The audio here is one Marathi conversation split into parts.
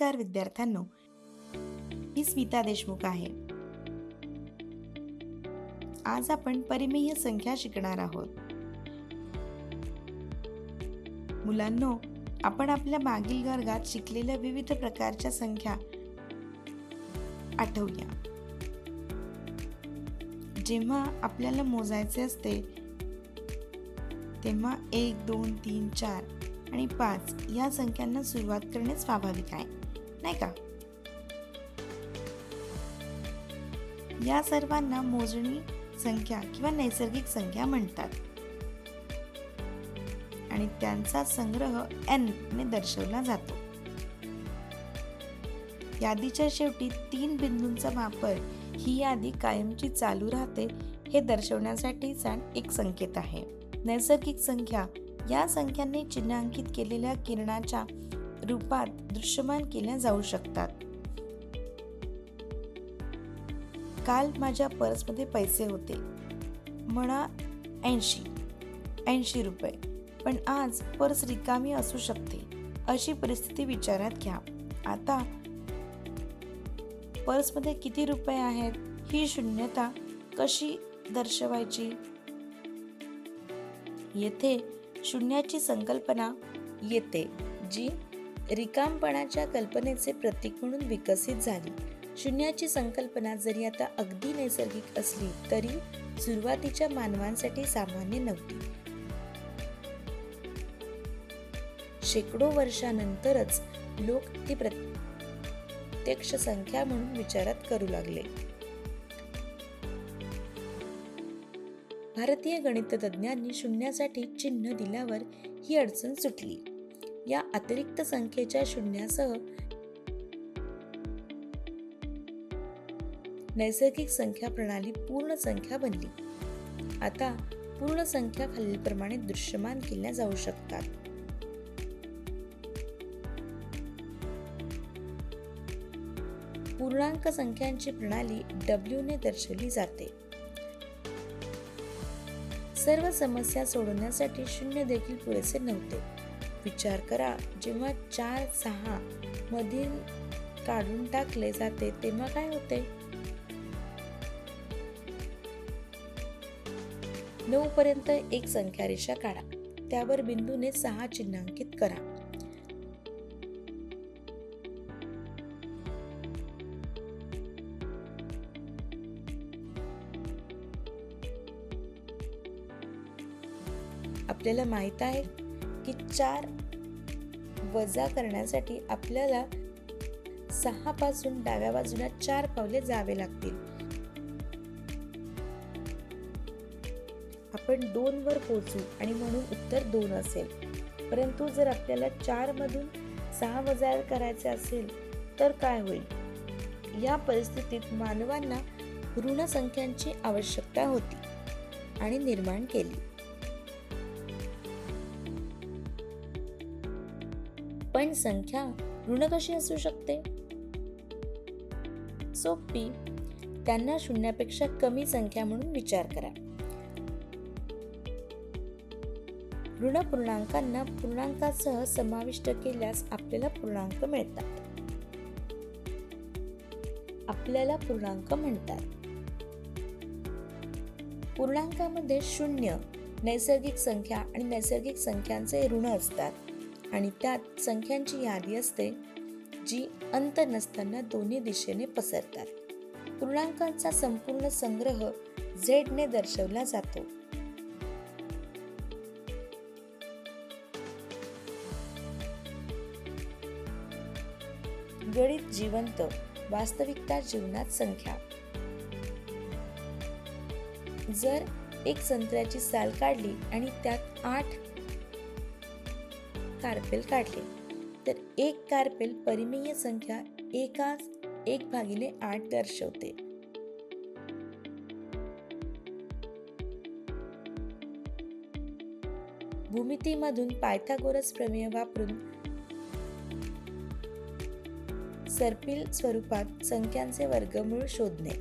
नमस्कार विद्यार्थ्यांनो, मी स्मिता देशमुख आहे. आज आपण परिमेय संख्या शिकणार आहोत. मुलांनो, आपण आपल्या मागील वर्गात शिकलेल्या विविध प्रकारच्या संख्या आठवूया. जेव्हा आपल्याला मोजायचे असते तेव्हा 1, 2, 3, 4 आणि 5 या संख्यांना सुरुवात करणे स्वाभाविक आहे, नाही का? या सर्वांना मोजणी संख्या किंवा नैसर्गिक संख्या म्हणतात आणि त्यांचा संग्रह n ने दर्शवला जातो. यादीच्या शेवटी 3 बिंदूंचा वापर ही यादी कायमची चालू राहते हे दर्शवण्यासाठीचा एक संकेत आहे. नैसर्गिक संख्या या संख्यांनी चिन्हांकित केलेल्या किरणाच्या रूपात दृश्यमान केल्या जाऊ शकतात. काल माझ्या पर्समध्ये पैसे होते, म्हणा 80 रुपये, पण आज पर्स रिकामी असू शकते. अशी परिस्थिती विचारात घ्या. आता पर्समध्ये किती रुपये आहेत ही शून्यता कशी दर्शवायची? येथे शून्याची संकल्पना येते, जी रिकामपणाच्या कल्पनेचे प्रतीक म्हणून विकसित झाली. शून्याची संकल्पना जरी आता अगदी नैसर्गिक असली तरी सुरुवातीच्या मानवांसाठी सामान्य नव्हती. शेकडो वर्षांनंतरच लोक ती प्रत्यक्ष संख्या म्हणून विचारात करू लागले. भारतीय गणितज्ञांनी शून्यासाठी चिन्ह दिल्यावर ही अडचण सुटली. या अतिरिक्त संख्येच्या शून्यासह नैसर्गिक संख्या प्रणाली पूर्ण संख्या बनली. आता पूर्ण संख्या खालीलप्रमाणे दृश्यमान केल्या जाऊ शकतात. पूर्णांक संख्यांची प्रणाली W ने दर्शवली जाते. सर्व समस्या सोडवण्यासाठी शून्य देखील पुरेसे नव्हते. विचार करा, जेव्हा 4, 6 मधील काढून टाकले जाते तेव्हा काय होते? 9 पर्यंत एक संख्या रेषा काढा, त्यावर बिंदूने 6 चिन्हांकित करा. आपल्याला माहित आहे की 4 वजा करण्यासाठी आपल्याला 6 पासून डाव्या बाजूला 4 पावले जावे लागतील. आपण 2 वर पोहोचू आणि म्हणून उत्तर 2 असेल. परंतु जर आपल्याला 4 मधून 6 वजा करायचे असेल तर काय होईल? या परिस्थितीत मानवांना ऋण संख्यांची आवश्यकता होती आणि निर्माण केली. पण संख्या ऋण कशी असू शकते? सोपी. त्यांना शून्यापेक्षा कमी संख्या म्हणून विचार करा. ऋण पूर्णांकांना पूर्णांकासह समाविष्ट केल्यास आपल्याला पूर्णांक मिळतात. आपल्याला पूर्णांक म्हणतात. पूर्णांकामध्ये शून्य, नैसर्गिक संख्या आणि नैसर्गिक संख्यांचे ऋण असतात आणि त्यात संख्यांची यादी असते जी अंत नसताना दोन्ही दिशेने पसरतात. पूर्णांकांचा संपूर्ण संग्रह Z ने दर्शवला जातो. गणित जिवंत, वास्तविकता जीवनात संख्या. जर एक संत्र्याची साल काढली आणि त्यात 8 कार्पेल काढले तर एक कार्पेल परिमेय संख्या 1/8 दर्शवते. भूमितीमधून पायथागोरस प्रमेय वापरून सर्पिल स्वरूपात संख्यांचे वर्गमूळ शोधणे.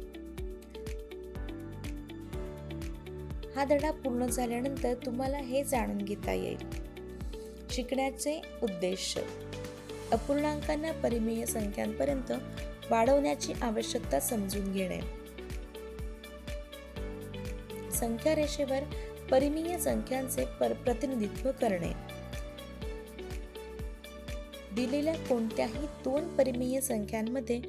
हा धडा पूर्ण झाल्यानंतर तुम्हाला हे जाणून घेता येईल. शिकण्याचे उद्देश. अपूर्णांकांना परिमेय संख्यांपर्यंत वाढवण्याची आवश्यकता समजून घेणे. संख्या रेषेवर परिमेय संख्यांचे प्रतिनिधित्व करणे. दिलेल्या कोणत्याही दोन परिमेय संख्यांमध्ये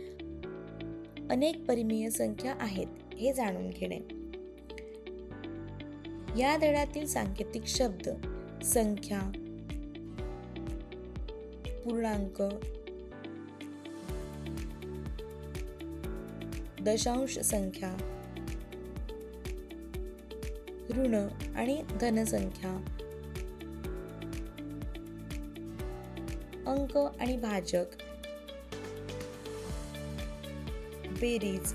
अनेक परिमेय संख्या आहेत हे जाणून घेणे. या धड्यातील सांकेतिक शब्द संख्या, पूर्णांक, दशांश संख्या, ऋण आणि धन संख्या, अंक आणि भाजक, बेरीज,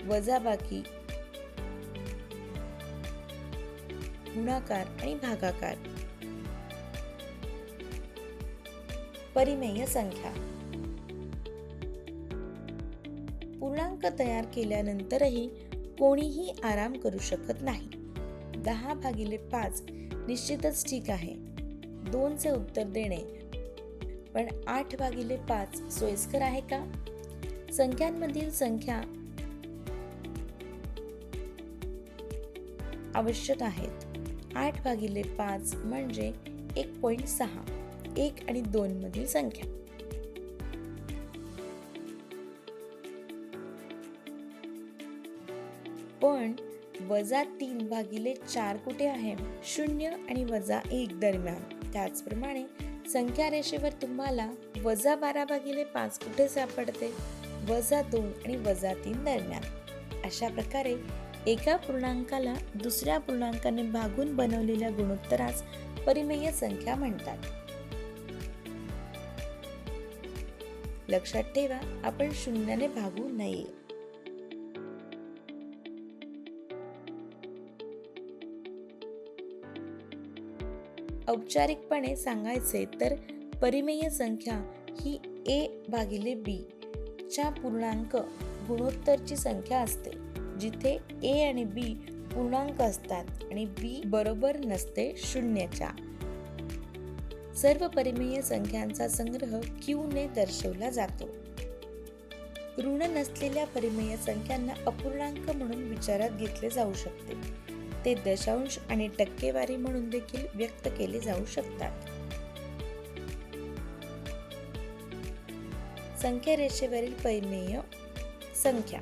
वजाबाकी, गुणाकार आणि भागाकार. परिमेय संख्या. पूर्णांक तयार केल्यानंतरही कोणीही आराम करू शकत नाही. 10/5 निश्चितच ठीक आहे. 2चे उत्तर देणे, पण 8/5 सोयीस्कर आहे का? संख्यांमधील संख्या आवश्यक आहेत. 8/5 म्हणजे 1.6. 1 आणि 2 मधील संख्या. पण -3/4 कुठे आहे? 0 आणि -1 दरम्यान. त्याचप्रमाणे संख्या रेषेवर तुम्हाला -12/5 कुठे सापडते? -2 आणि -3 दरम्यान. अशा प्रकारे एका पूर्णांकाला दुसऱ्या पूर्णांकाने भागून बनवलेल्या गुणोत्तरास परिमेय संख्या म्हणतात. लक्षात ठेवा, आपण शून्याने भागू नये. औपचारिकपणे सांगायचे तर परिमेय संख्या ही a/b च्या पूर्णांक गुणोत्तरची संख्या असते, जिथे a आणि b पूर्णांक असतात आणि b बरोबर नसते शून्याच्या. सर्व परिमेय संख्यांचा संग्रह q ने दर्शवला जातो. ऋण नसलेल्या परिमेय संख्यांना अपूर्णांक म्हणून विचारात घेतले जाऊ शकते. ते दशांश आणि टक्केवारी म्हणून देखील व्यक्त केले जाऊ शकतात. संख्या रेषेवरील परिमेय संख्या.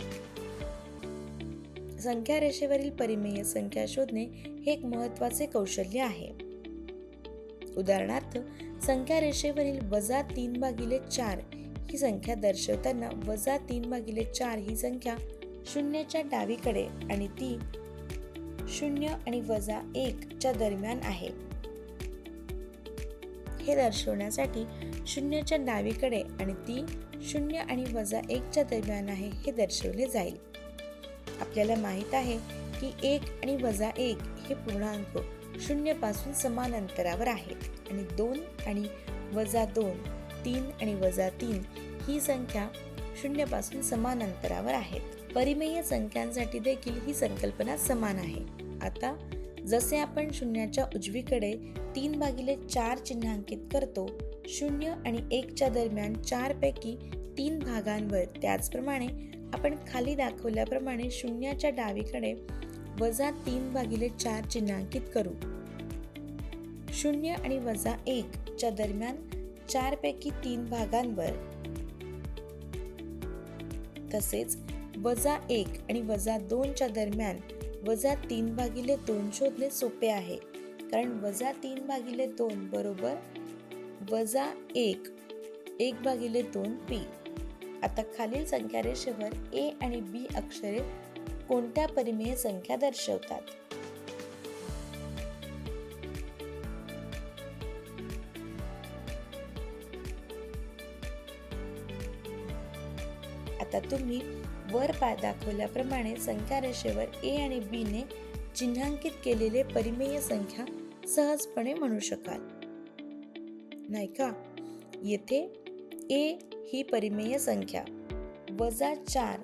संख्या रेषेवरील परिमेय संख्या शोधणे हे एक महत्त्वाचे कौशल्य आहे. उदाहरणार्थ, संख्या रेषेवरील -3/4 ही संख्या दर्शवताना -3/4 ही संख्या शून्याच्या डावीकडे आणि ती 0 आणि -1 च्या दरम्यान आहे. हे दर्शवण्यासाठी शून्याच्या डावीकडे आणि ती 0 आणि -1 च्या दरम्यान आहे हे दर्शवले जाईल. आपल्याला माहित आहे की 1 आणि -1 हे पूर्णांक 0 पासून समान अंतरावर आहेत आणि 2 आणि -2, 3 आणि -3 ही संख्या 0 पासून समान अंतरावर आहेत. परिमेय संख्यांसाठी देखील ही संकल्पना समान आहे. आता जसे आपण शून्याच्या उजवीकडे 3/4 चिन्हांकित करतो 0 आणि 1 च्या दरम्यान 4 पैकी 3 भागांवर, त्याचप्रमाणे आपण खाली दाखवल्याप्रमाणे शून्याच्या डावीकडे -3/4 चिन्हांकित करू. 0 आणि -1 च्या दरम्यान 4 पैकी 3 भागांवर, तसेच -1 आणि -2 च्या दरम्यान -3/2 शोधणे सोपे आहे, कारण -3/2 बरोबर -1 1/2p. आता खालील संख्या रेषेवर a आणि b अक्षरे कोणत्या परिमेय संख्या दर्शवतात? आता तुम्ही वर दाखवल्याप्रमाणे संख्या रेषेवर a आणि b ने चिन्हांकित केलेले परिमेय संख्या सहजपणे म्हणू शकाल, नाही का? येथे a ही परिमेय संख्या -4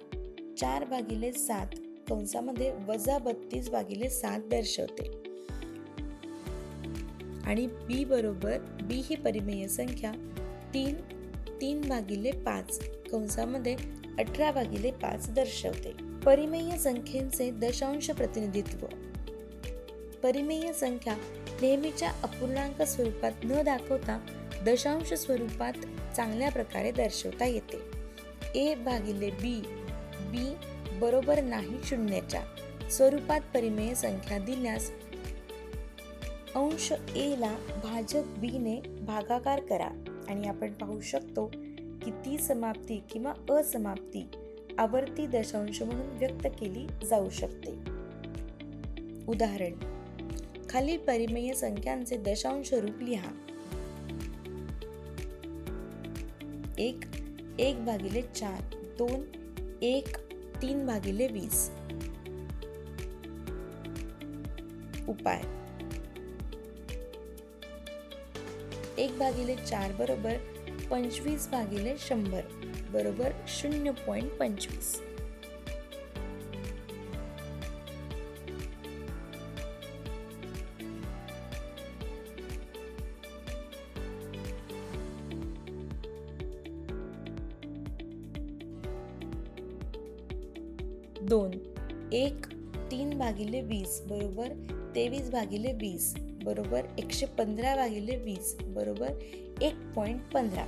4/7 कंसामध्ये -32/7 दर्शवते आणि बी ही परिमेय संख्या 3/5 कंसामध्ये 18/5 दर्शवते. परिमेय संख्येचे दशांश प्रतिनिधित्व. परिमेय संख्या नेहमीच्या अपूर्णांक स्वरूपात न दाखवता दशांश स्वरूपात चांगल्या प्रकारे दर्शवता येते. बी बरोबर नाही शून्याच्या स्वरूपात परिमेय संख्या दिल्यास अंश ए ला भाजक बी ने भागाकार करा आणि आपण पाहू शकतो की ती समाप्ती किंवा असमाप्ती आवर्ती दशांश म्हणून व्यक्त केली जाऊ शकते. उदाहरण, खालील परिमेय संख्यांचे दशांश रूप लिहा. 1 1/4, 2 1 3/20. उपाय. 1/4 बरोबर 25/100 बरोबर 0.25. 2 1 3/20 बरोबर 23/20 बरोबर 115/20 बरोबर 1.15.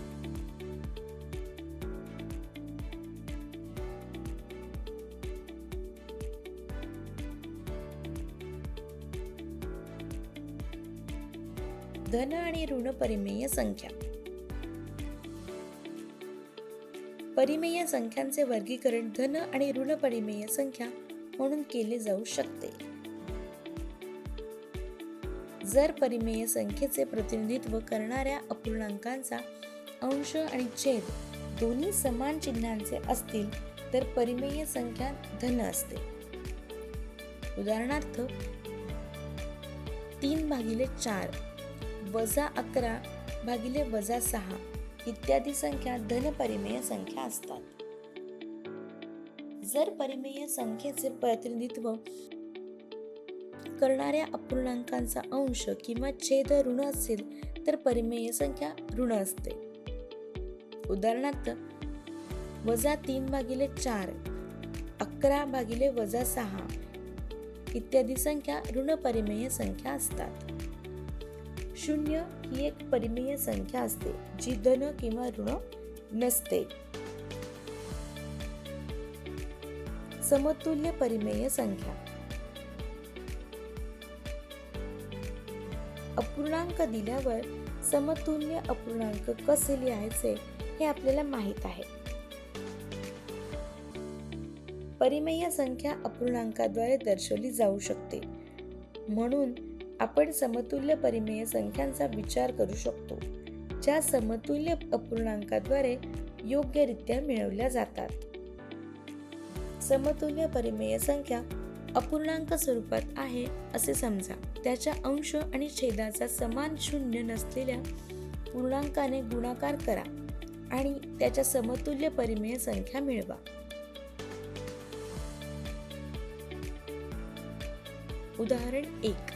धन आणि ऋण परिमेय संख्या. परिमेय संख्यांचे वर्गीकरण धन आणि ऋण परिमेय संख्या म्हणून केले जाऊ शकते. जर परिमेय संख्येचे प्रतिनिधित्व करणाऱ्या अपूर्णांकांचा अंश आणि छेद दोन्ही समान चिन्हांचे असतील तर परिमेय संख्या धन असते. उदाहरणार्थ 3/4 -11/-6 इत्यादी संख्या धन परिमेय संख्या असतात. जर परिमेय संख्येचे प्रतिनिधित्व करणाऱ्या अपूर्णांकांचा अंश किंवा छेद ऋण असेल तर परिमेय संख्या ऋण असते. उदाहरणार्थ 3/4 11/-6 इत्यादी संख्या ऋण परिमेय संख्या असतात. 0 ही एक परिमेय संख्या असते जी धन किंवा ऋण नसते. समतुल्य परिमेय संख्या. अपूर्णांक दिल्यावर समतुल्य अपूर्णांक कसे लिहायचे हे आपल्याला माहित आहे. परिमेय संख्या अपूर्णांकाद्वारे दर्शवली जाऊ शकते म्हणून आपण समतुल्य परिमेय संख्यांचा विचार करू शकतो ज्या समतुल्य अपूर्णांकाद्वारे योग्यरित्या मिळवल्या जातात. समतुल्य परिमेय संख्या अपूर्णांक स्वरूपात आहे असे समजा. त्याच्या अंश आणि छेदाचा समान शून्य नसलेल्या पूर्णांकाने गुणाकार करा आणि त्याच्या समतुल्य परिमेय संख्या मिळवा. उदाहरण 1.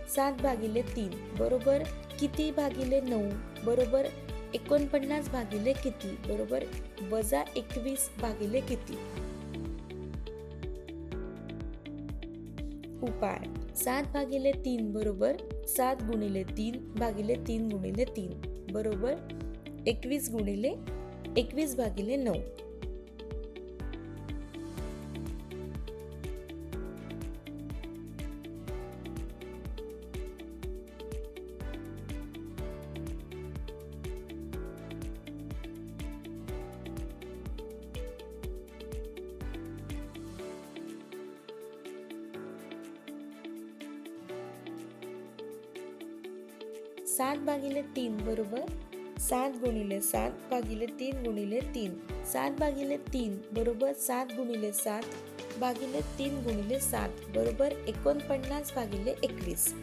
7/3 बरोबर किती भागिले 9 बरोबर 49 भागिले किती बरोबर -21 भागिले किती. उपाय. 7/3 बरोबर 7 गुणिले 3 भागिले 3 गुणिले 3 बरोबर 21 गुणिले 21 भागिले 9. सात भागिले 3 बरोबर 7 गुणिले 7 भागिले 3 गुणिले 3. 7/3 बरोबर 7 गुणिले 7 भागिले 3 गुणिले 7 बरोबर 49 भागिले 21.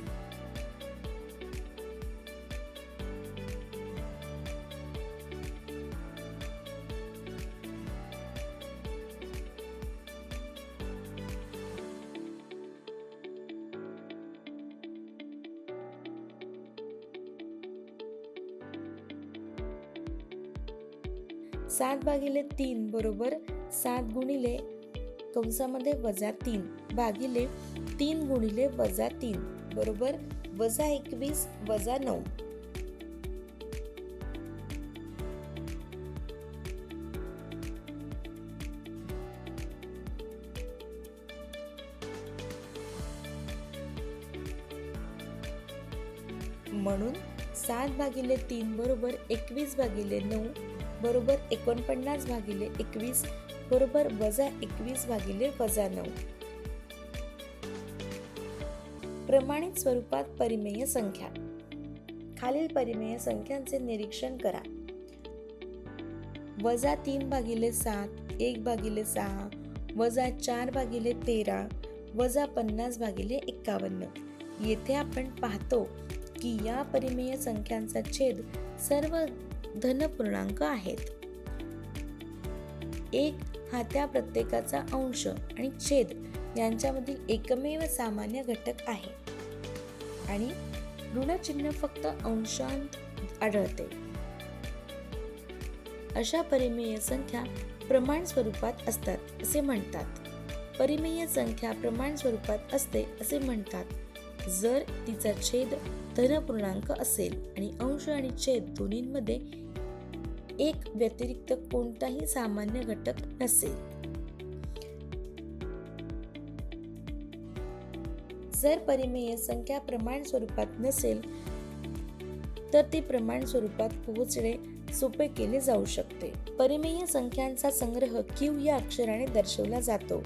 7/3 बरोबर 7 गुणिले कंसामध्ये -3 भागिले 3 गुणिले -3 बरोबर -21 -9. म्हणून 7/3 बरोबर 21/9 बरोबर 49/21 बरोबर -21/9. प्रमाणित स्वरूपात परिमेय संख्या. खालील परिमेय संख्यांचे निरीक्षण करा. -3/7, 1/6, -4/13, -50/51. येथे आपण पाहतो की या परिमेय संख्यांचा छेद सर्व धनपूर्णांक आहेत. 1 हा त्या प्रत्येकाचा अंश आणि छेद यांच्यामधील एकमेव सामान्य घटक आहे आणि ऋणचिन्ह फक्त अंशांत आढळते. अशा परिमेय संख्या प्रमाण स्वरूपात असतात असे म्हणतात. परिमेय संख्या प्रमाण स्वरूपात असते असे म्हणतात जर तिचा छेद धनपूर्णांक असेल आणि अंश आणि छेद दोन्हीमध्ये एक व्यतिरिक्त कोणताही सामान्य घटक नसेल. जर परिमेय संख्या प्रमाण स्वरूपात नसेल तर ती प्रमाण स्वरूपात पोहोचणे सोपे केले जाऊ शकते. परिमेय संख्यांचा संग्रह Q या अक्षराने दर्शवला जातो.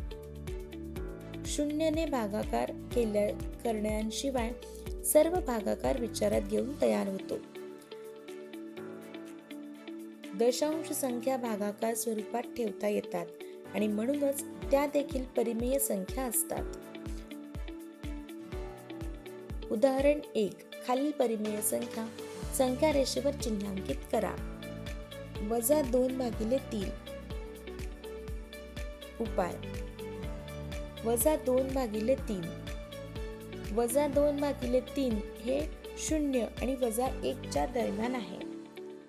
0 ने भागाकार करण्याशिवाय सर्व भागाकार विचारात घेऊन तयार होतो. दशांश संख्या भागाकार स्वरूपात ठेवता येतात आणि म्हणूनच त्या देखील परिमेय संख्या असतात. उदाहरण 1. खालील परिमेय संख्या संख्या रेषेवर चिन्हांकित करा. -2/3. उपाय. -2/3 -2/3 हे 0 आणि -1 च्या दरम्यान आहे.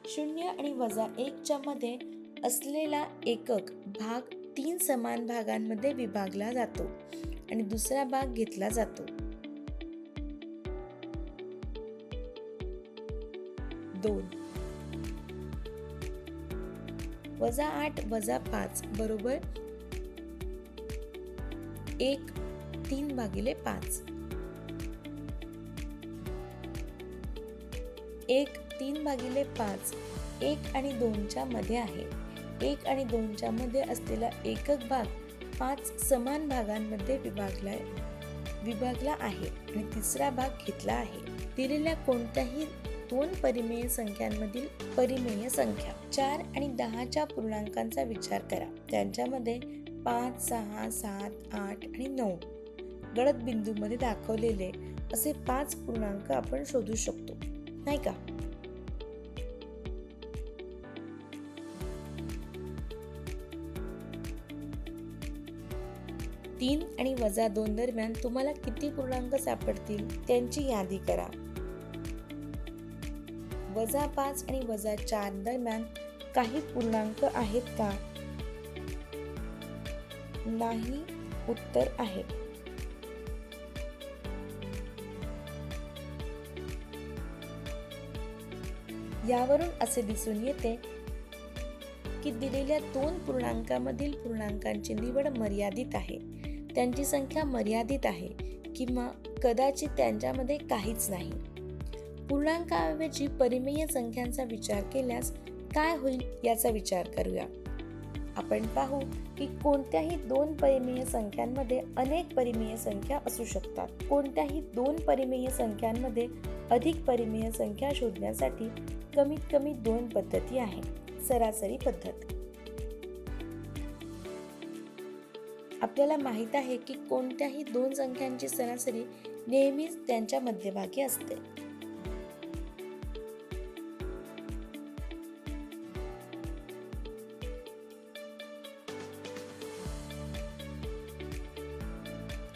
0 आणि -1 च्या मध्ये असलेला एकक भाग 3 समान भागांमध्ये विभागला जातो आणि दुसरा भाग घेतला जातो. 2 -8 -5 बरोबर 1 3/5. 1 3/5 1 आणि 2 च्या मध्ये आहे. 1 आणि 2 च्या मध्ये असलेला एकक भाग 5 समान भागांमध्ये विभागला आहे आणि तिसरा भाग घेतला आहे. दिलेल्या कोणत्याही 2 परिमेय संख्यांमधील परिमेय संख्या 4 आणि 10 च्या पूर्णांकांचा विचार करा. त्यांच्यामध्ये 5, 6, 7, 8 आणि 9 गडद बिंदूमध्ये दाखवलेले असे 5 पूर्णांक आपण शोधू शकतो, नाही का? तीन आणि -2 दरम्यान तुम्हाला किती पूर्णांक सापडतील त्यांची यादी करा. -5 आणि -4 दरम्यान काही पूर्णांक आहेत का? नाही उत्तर आहे. यावरून असे दिसून येते की दिलेल्या 2 पूर्णांकामधील पूर्णांकांची निवड मर्यादित आहे, त्यांची संख्या मर्यादित आहे किंवा कदाचित त्यांच्यामध्ये काहीच नाही. पूर्णांकाऐवजी परिमेय संख्यांचा विचार केल्यास काय होईल याचा विचार करूया. आपण पाहू की कोणत्याही 2 परिमेय संख्यांमध्ये अनेक परिमेय संख्या असू शकतात. कोणत्याही 2 परिमेय संख्यांमध्ये अधिक परिमेय संख्या शोधण्यासाठी कमीत कमी 2 पद्धती आहेत. सरासरी पद्धत. आपल्याला माहित आहे की कोणत्याही 2 संख्यांची सरासरी नेहमीच त्यांच्या मध्यभागी असते.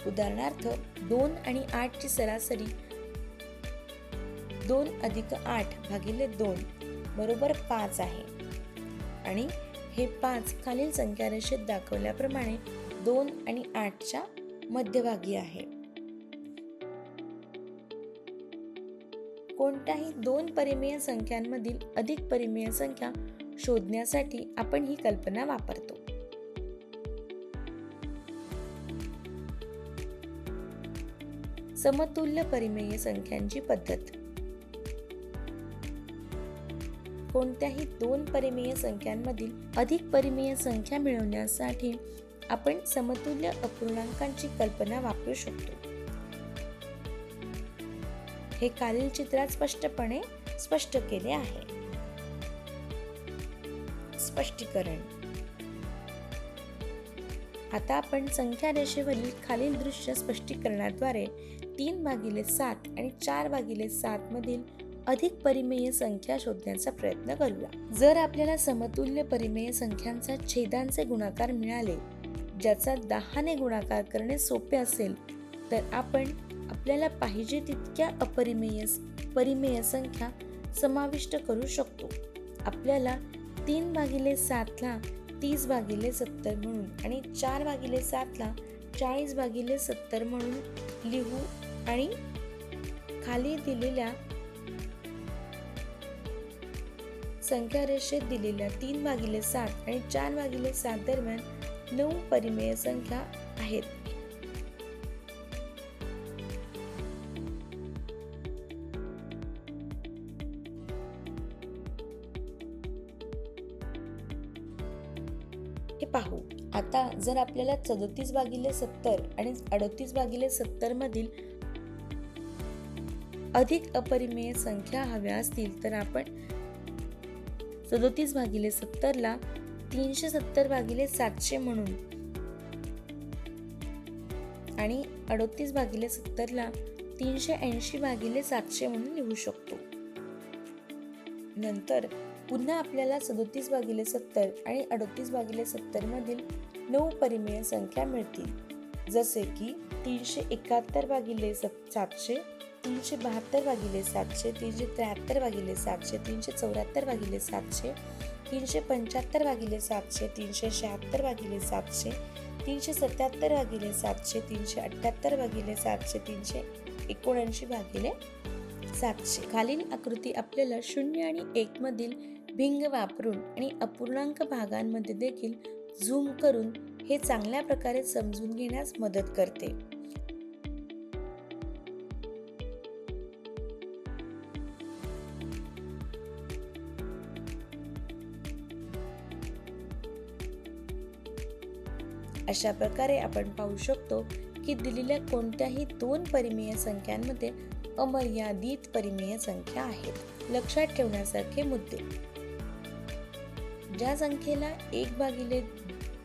उदाहरणार्थ 2 आणि 8 ची सरासरी 2 + 8 / 2 बरोबर 5 आहे आणि हे 5 खालील संख्या रेषेत दाखवल्याप्रमाणे 2 आणि 8च्या मध्यभागी आहे. कोणत्याही 2 परिमेय संख्यांमधील अधिक परिमेय संख्या शोधण्यासाठी आपण ही कल्पना वापरतो. समतुल्य परिमेय संख्यांची पद्धत. कोणत्याही 2 परिमेय संख्यांमधील अधिक परिमेय संख्या मिळवण्यासाठी आपण समतुल्य अपूर्णांकांची कल्पना वापरू शकतो. हे खालील चित्रात स्पष्टपणे स्पष्ट केले आहे. स्पष्टीकरण. आता आपण संख्या रेषेवरील खालील दृश्य स्पष्टीकरणाद्वारे 3/7 आणि 4/7 मधील अधिक परिमेय संख्या शोधण्याचा प्रयत्न करूया. जर आपल्याला समतुल्य परिमेय संख्यांचा छेदांचे गुणाकार मिळाले, ज्याचा 10 ने गुणाकार करणे सोपे असेल, तर आपण आपल्याला पाहिजे तितक्या परिमेय संख्या समाविष्ट करू शकतो. आपल्याला 3/7 ला 30/70 म्हणून आणि 4/7 ला 40/70 म्हणून लिहू आणि खाली दिलेल्या संख्या रेषेत दिलेल्या 3/7 आणि 4/7 दरम्यान 9 परिमेय संख्या आहेत. हे पाहू. आता जर आपल्याला 34/70 आणि 38/70 मधील अधिक अपरिमेय संख्या हव्या असतील, तर आपण 34/70 ला 370/700 म्हणून आणि 38/70 ला 380/700 म्हणून लिहू शकतो. नंतर पुन्हा आपल्याला 34/70 आणि 38/70 मधील 9 परिमेय संख्या मिळतील, जसे की 371/700, 372/700, 373/700, 374/700, 375/700, 376/700, 377/700, 378/700, 379/700. खालील आकृती आपल्याला 0 आणि 1 मधील भिंग वापरून आणि अपूर्णांक भागांमध्ये देखील झूम करून हे चांगल्या प्रकारे समजून घेण्यास मदत करते. अशा प्रकारे आपण पाहू शकतो की दिलेल्या कोणत्याही 2 परिमेय संख्यांमध्ये अमर्यादित परिमेय संख्या आहेत. लक्षात ठेवण्यासारखे मुद्दे. ज्या संख्येला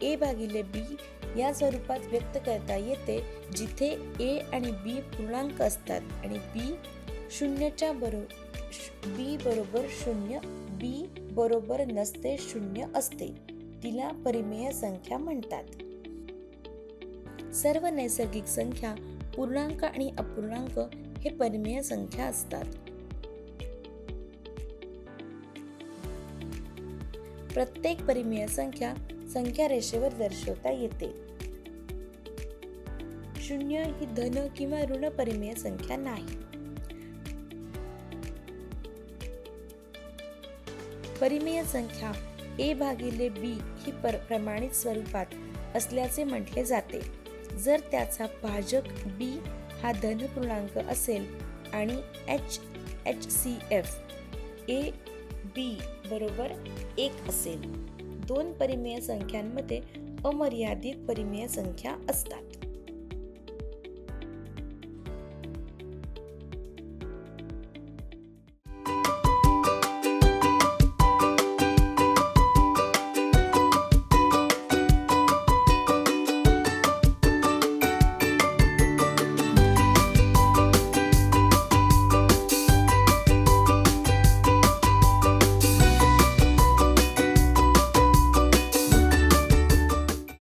a/b या स्वरूपात व्यक्त करता येते, जिथे a आणि b पूर्णांक असतात आणि b बरोबर 0, b बरोबर नसते 0 असते, तिला परिमेय संख्या म्हणतात. सर्व नैसर्गिक संख्या पूर्णांक आणि अपूर्णांक हे परिमेय संख्या असतात. प्रत्येक परिमेय संख्या रेषेवर दर्शवता येते. 0 ही धन किंवा ऋण परिमेय संख्या नाही. परिमेय संख्या a/b ही प्रमाणित स्वरूपात असल्याचे म्हटले जाते जर त्याचा भाजक b हा धन पूर्णांक असेल आणि HCF a/b बरोबर 1 असेल. 2 परिमेय संख्यांमध्ये अमर्यादित परिमेय संख्या असतात.